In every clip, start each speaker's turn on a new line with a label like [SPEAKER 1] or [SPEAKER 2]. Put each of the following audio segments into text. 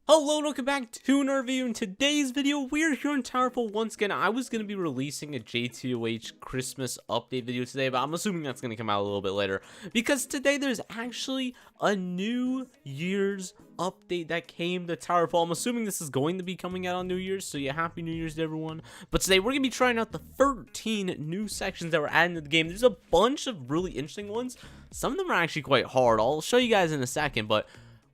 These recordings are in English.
[SPEAKER 1] Hello and welcome back to another video. In today's video, we're here in Towerful once again. I was going to be releasing a JTOH Christmas update video today, but I'm assuming that's going to come out a little bit later. Because today there's actually a New Year's update that came to Towerful. I'm assuming this is going to be coming out on New Year's, so yeah, Happy New Year's to everyone. But today we're going to be trying out the 13 new sections that were added to the game. There's a bunch of really interesting ones. Some of them are actually quite hard. I'll show you guys in a second, but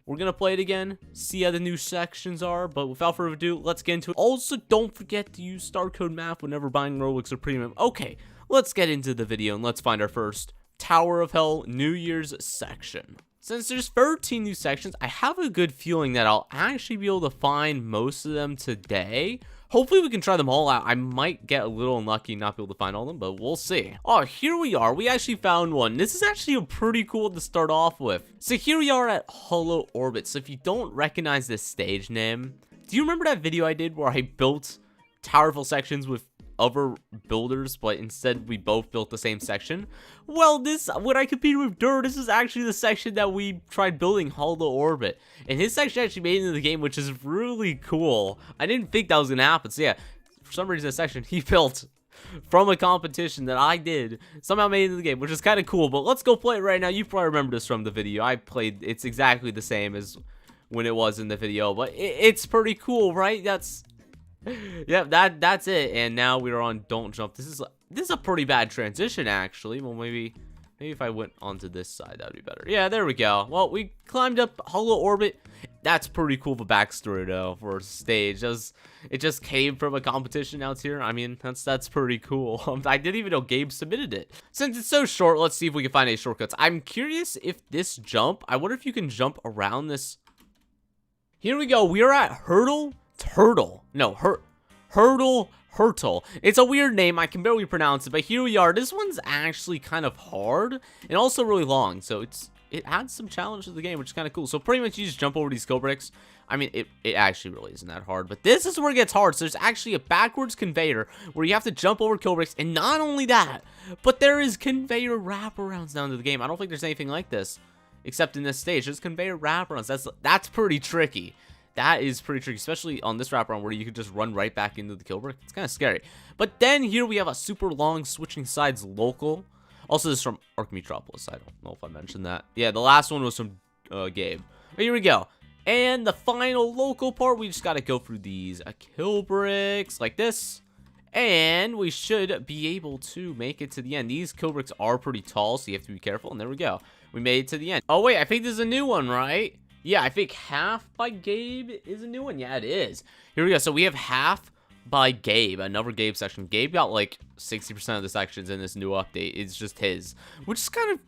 [SPEAKER 1] we're going to play it again, see how the new sections are, but without further ado, let's get into it. Also, don't forget to use star code MAF whenever buying Roblox or Premium. Okay, let's get into the video and let's find our first Tower of Hell New Year's section. Since there's 13 new sections, I have a good feeling that I'll actually be able to find most of them today. Hopefully we can try them all out. I might get a little unlucky and not be able to find all of them, but we'll see. Oh, here we are. We actually found one. This is actually a pretty cool to start off with. So here we are at HoloOrbit. So if you don't recognize this stage name, do you remember that video I did where I built Towerful sections with other builders, but instead we both built the same section? Well, when I competed with Dur, this is actually the section that we tried building, HoloOrbit, and his section actually made it into the game, which is really cool. I didn't think that was gonna happen, so yeah, for some reason, this section he built from a competition that I did somehow made it into the game, which is kind of cool. But let's go play it right now. You probably remember this from the video I played. It's exactly the same as when it was in the video, but it's pretty cool, right? Yeah, that's it. And now we're on Don't Jump. This is a pretty bad transition, actually. Well, maybe if I went onto this side, that would be better. Yeah, there we go. Well, we climbed up HoloOrbit. That's pretty cool of a backstory, though, for a stage. It just came from a competition out here. I mean, that's pretty cool. I didn't even know Gabe submitted it. Since it's so short, let's see if we can find any shortcuts. I'm curious if this jump, I wonder if you can jump around this. Here we go. We are at Hurdle. It's a weird name. I can barely pronounce it, but here we are. This one's actually kind of hard and also really long, so it adds some challenge to the game, which is kind of cool. So pretty much you just jump over these skill bricks. I mean, it actually really isn't that hard, but this is where it gets hard. So there's actually a backwards conveyor where you have to jump over kill bricks, and not only that, but there is conveyor wraparounds down to the game. I don't think there's anything like this except in this stage. There's conveyor wraparounds. That's pretty tricky. That is pretty tricky, especially on this wraparound where you could just run right back into the kill brick. It's kind of scary. But then here we have a super long switching sides local. Also, this is from Ark Metropolis. I don't know if I mentioned that. Yeah, the last one was from Gabe. But here we go. And the final local part, we just got to go through these kill bricks like this. And we should be able to make it to the end. These kill bricks are pretty tall, so you have to be careful. And there we go. We made it to the end. Oh, wait, I think this is a new one, right? Yeah, I think half by Gabe is a new one. Yeah, it is. Here we go. So we have half by Gabe, another Gabe section. Gabe got like 60% of the sections in this new update. It's just his, which is kind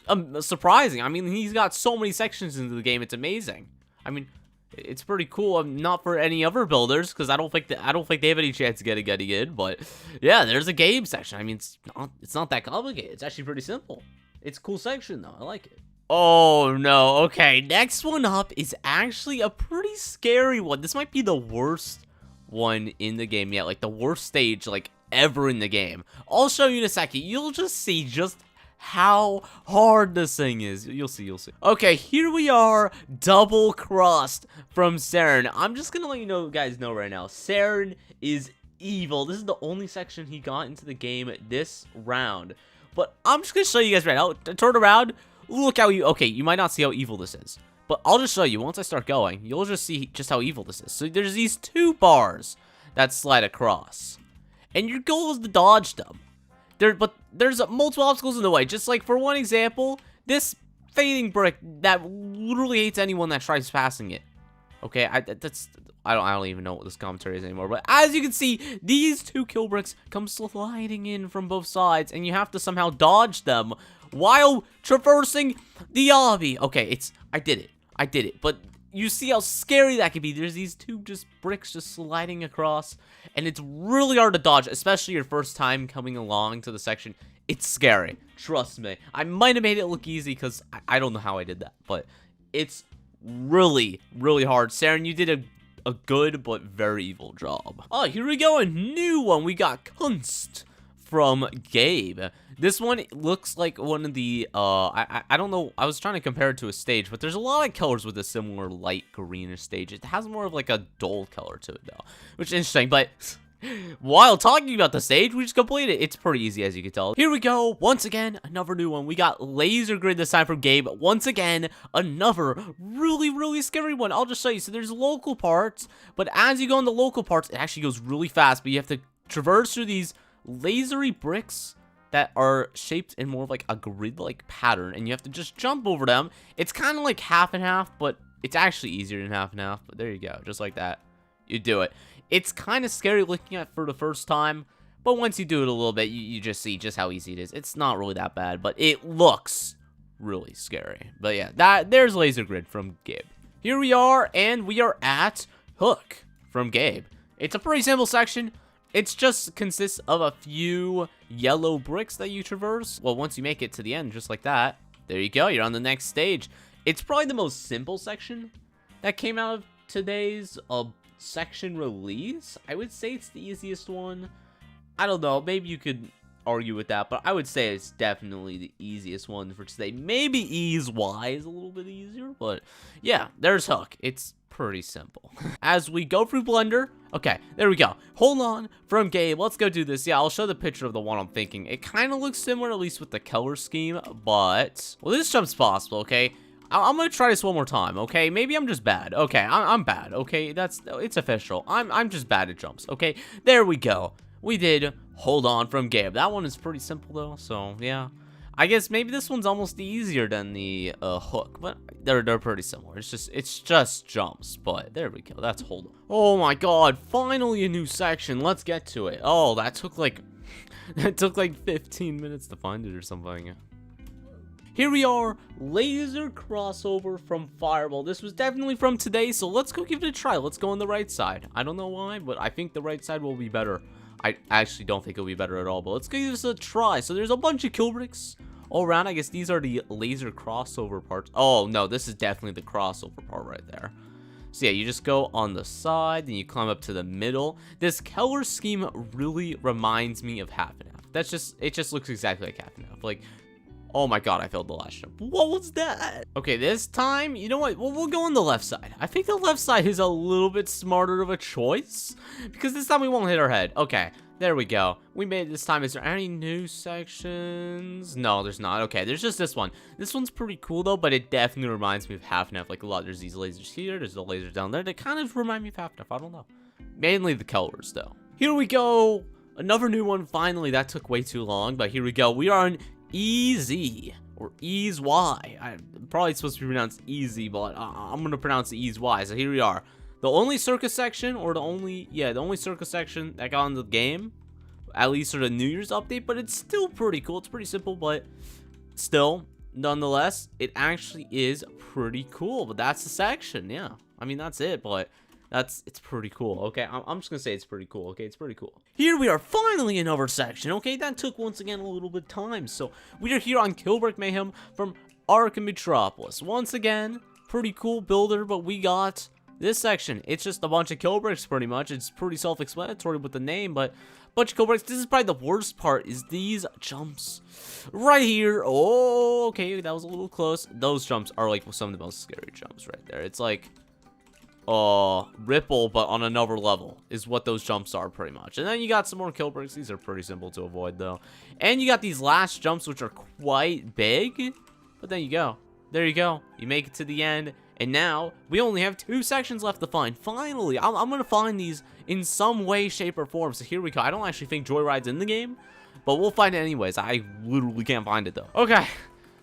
[SPEAKER 1] of surprising. I mean, he's got so many sections into the game. It's amazing. I mean, it's pretty cool. Not for any other builders, because I don't think they have any chance of getting in. But yeah, there's a Gabe section. I mean, it's not that complicated. It's actually pretty simple. It's a cool section though. I like it. Oh, no. Okay, next one up is actually a pretty scary one. This might be the worst one in the game yet. Like, the worst stage, like, ever in the game. I'll show you in a second. You'll just see just how hard this thing is. You'll see. Okay, here we are. Double Crust from Saren. I'm just gonna let you guys know right now. Saren is evil. This is the only section he got into the game this round. But I'm just gonna show you guys right now. Turn around. Look how okay, you might not see how evil this is, but I'll just show you. Once I start going, you'll just see just how evil this is. So there's these two bars that slide across, and your goal is to dodge them. But there's multiple obstacles in the way. Just like for one example, this fading brick that literally hates anyone that tries passing it. Okay, I don't even know what this commentary is anymore. But as you can see, these two kill bricks come sliding in from both sides, and you have to somehow dodge them while traversing the obby. Okay, I did it. But you see how scary that could be. There's these two bricks just sliding across, and it's really hard to dodge, especially your first time coming along to the section. It's scary. Trust me. I might have made it look easy because I don't know how I did that, but it's really, really hard. Saren, you did a good but very evil job. Oh, here we go. A new one. We got Kunst from Gabe. This one looks like one of the, I don't know, I was trying to compare it to a stage, but there's a lot of colors with a similar light greenish stage. It has more of like a dull color to it though, which is interesting, but while talking about the stage, we just completed it. It's pretty easy, as you can tell. Here we go. Once again, another new one. We got Laser Grid this time from Gabe. Once again, another really scary one. I'll just show you. So there's local parts, but as you go in the local parts, it actually goes really fast, but you have to traverse through these lasery bricks that are shaped in more of like a grid-like pattern, and you have to just jump over them. It's kind of like half and half, but it's actually easier than half and half. But there you go. Just like that. You do it. It's kind of scary looking at for the first time, but once you do it a little bit, you just see just how easy it is. It's not really that bad, but it looks really scary. But yeah, there's Laser Grid from Gabe. Here we are, and we are at Hook from Gabe. It's a pretty simple section. It just consists of a few yellow bricks that you traverse. Well, once you make it to the end, just like that, there you go. You're on the next stage. It's probably the most simple section that came out of today's section release. I would say it's the easiest one. I don't know, maybe you could argue with that, but I would say it's definitely the easiest one for today. Maybe ease wise a little bit easier, but yeah, there's Hook. It's pretty simple. As we go through Blender, okay, there we go. Hold on from Gabe. Let's go do this. Yeah, I'll show the picture of the one I'm thinking. It kind of looks similar, at least with the color scheme, but well, this jump's possible. Okay, I'm gonna try this one more time, okay? Maybe I'm just bad. Okay, I'm bad, okay? It's official. I'm just bad at jumps, okay? There we go. We did Hold On from Gabe. That one is pretty simple, though, so, yeah. I guess maybe this one's almost easier than the Hook, but they're pretty similar. It's just jumps, but there we go. That's Hold On. Oh, my God. Finally a new section. Let's get to it. Oh, that took like... that took like 15 minutes to find it or something. Here we are, laser crossover from Fireball. This was definitely from today, so let's go give it a try. Let's go on the right side. I don't know why, but I think the right side will be better. I actually don't think it'll be better at all, but let's give this a try. So there's a bunch of kill bricks all around. I guess these are the laser crossover parts. Oh, no, this is definitely the crossover part right there. So yeah, you just go on the side, then you climb up to the middle. This color scheme really reminds me of half and half. It just looks exactly like half and half. Like, oh my God, I failed the last jump. What was that? Okay, this time, you know what? We'll go on the left side. I think the left side is a little bit smarter of a choice, because this time we won't hit our head. Okay, there we go. We made it this time. Is there any new sections? No, there's not. Okay, there's just this one. This one's pretty cool, though, but it definitely reminds me of half and half. Like a lot. There's these lasers here. There's the lasers down there. They kind of remind me of half and half. I don't know. Mainly the colors, though. Here we go. Another new one. Finally, that took way too long, but here we go. We are on Easy, or Ease Y. I'm probably supposed to be pronounced Easy, but I'm going to pronounce it Ease Y. So here we are. The only circus section, or the only circus section that got in the game, at least for the New Year's update, but it's still pretty cool. It's pretty simple, but still, nonetheless, it actually is pretty cool. But that's the section, yeah. I mean, that's it, but it's pretty cool. Okay, I'm just gonna say it's pretty cool. Okay, it's pretty cool. Here we are, finally in another section. Okay, that took once again a little bit of time. So we are here on Kilburg Mayhem from Arkham Metropolis. Once again, pretty cool builder, but we got this section. It's just a bunch of kill bricks, pretty much. It's pretty self-explanatory with the name, but a bunch of kill bricks. This is probably the worst part, is these jumps right here. Oh, okay, that was a little close. Those jumps are like some of the most scary jumps right there. It's like Ripple, but on another level is what those jumps are, pretty much. And then you got some more kill bricks. These are pretty simple to avoid, though. And you got these last jumps, which are quite big. But then you go. There you go. You make it to the end. And now, we only have 2 sections left to find. Finally, I'm going to find these in some way, shape, or form. So here we go. I don't actually think Joyride's in the game, but we'll find it anyways. I literally can't find it, though. Okay.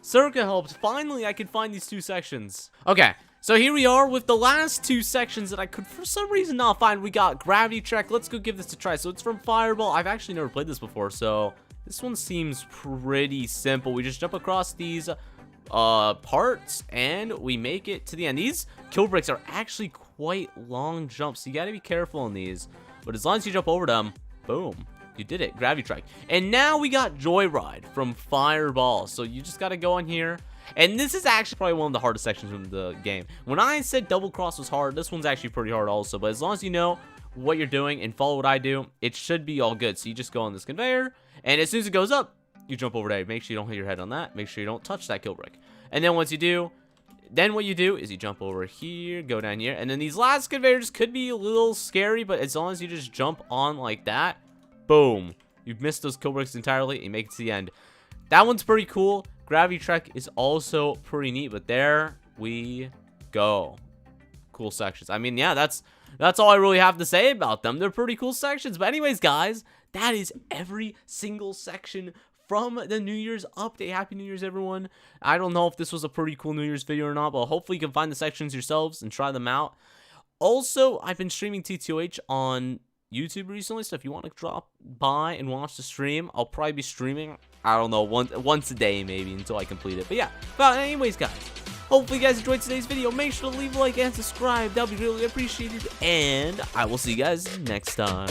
[SPEAKER 1] Circa helped. Finally, I could find these 2 sections. Okay. So here we are with the last 2 sections that I could for some reason not find. We got Gravity Track. Let's go give this a try. So it's from Fireball. I've actually never played this before, so this one seems pretty simple. We just jump across these parts and we make it to the end. These kill bricks are actually quite long jumps, so you gotta be careful on these, but as long as you jump over them, boom, you did it. Gravity Track. And now we got Joyride from Fireball. So you just gotta go in here. And this is actually probably one of the hardest sections in the game. When I said double cross was hard, this one's actually pretty hard also. But as long as you know what you're doing and follow what I do, it should be all good. So you just go on this conveyor, and as soon as it goes up, you jump over there. Make sure you don't hit your head on that. Make sure you don't touch that kill brick. And then once you do, then what you do is you jump over here, go down here, and then these last conveyors could be a little scary, but as long as you just jump on like that, boom, you've missed those kill bricks entirely, and you make it to the end. That one's pretty cool. Gravity Trek is also pretty neat, but there we go. Cool sections. I mean, yeah, that's all I really have to say about them. They're pretty cool sections. But anyways, guys, that is every single section from the New Year's update. Happy New Year's, everyone. I don't know if this was a pretty cool New Year's video or not, but hopefully you can find the sections yourselves and try them out. Also, I've been streaming TTOH on YouTube recently, so if you want to drop by and watch the stream, I'll probably be streaming, I don't know, once a day maybe until I complete it. But yeah, but anyways, guys, hopefully you guys enjoyed today's video. Make sure to leave a like and subscribe. That would be really appreciated, and I will see you guys next time.